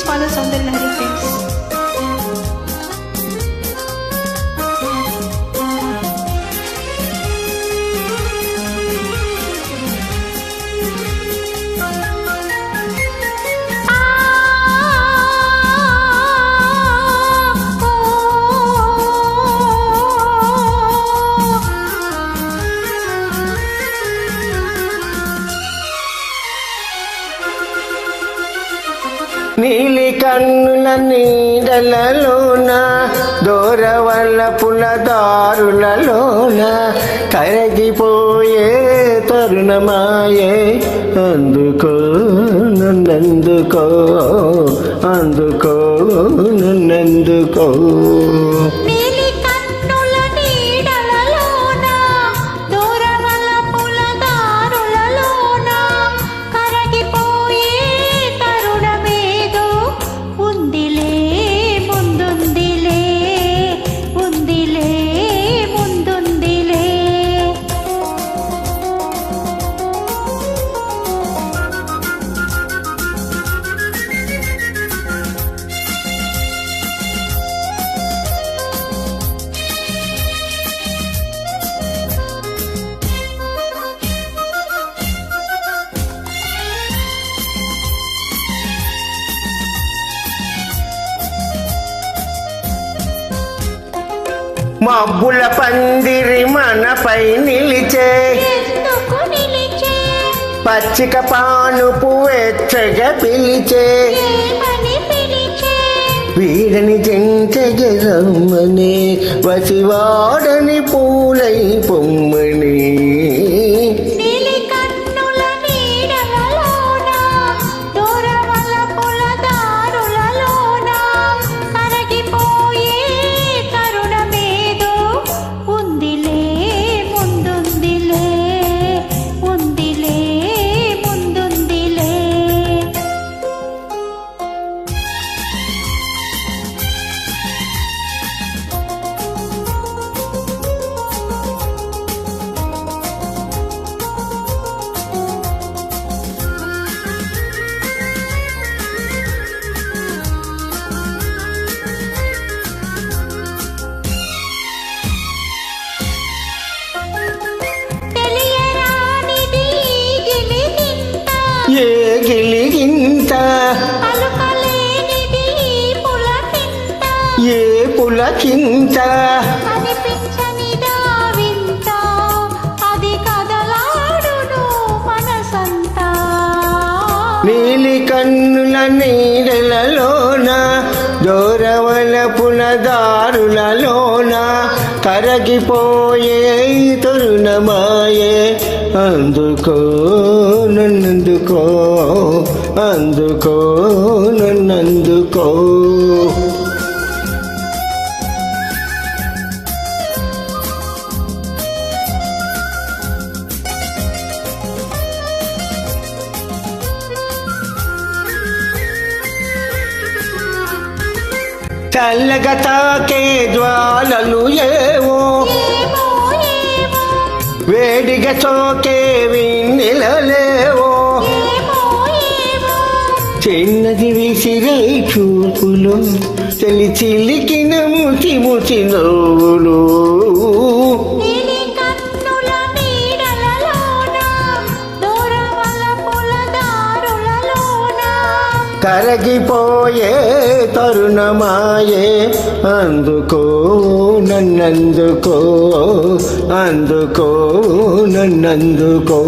follow Soundar Lahari friends. నీలి కన్నుల నీడలలోన దూరవల్ల పులదారులలోన కరగిపోయే తరుణమాయే అందుకో నన్నందుకో అందుకో నన్నందుకో మబ్బుల పందిరి మనపై నిలిచే పచ్చిక పానుపు వెచ్చగా పిలిచే వీడని చెంచగరమ్మని వసివాడని పూలై పొమ్మని ఏ గిలిగింత ఏ పులకింత నీలి కన్నుల నీడలలోన దూరవల పులదారులలోన కరగిపోయే తరుణమాయే అందుకో నన్నందుకో అందుకో నన్నందుకో చల్లగా తాకే జ్వాలలు ఏవో వేడిగా సోకే విన్నెలలేవో చిన్నది విసిరే చూపులు చెలి చిలికిన ముసి ముసి నవ్వులు కరగిపోయే తరుణమాయే అందుకో నన్నందుకో అందుకో నన్నందుకో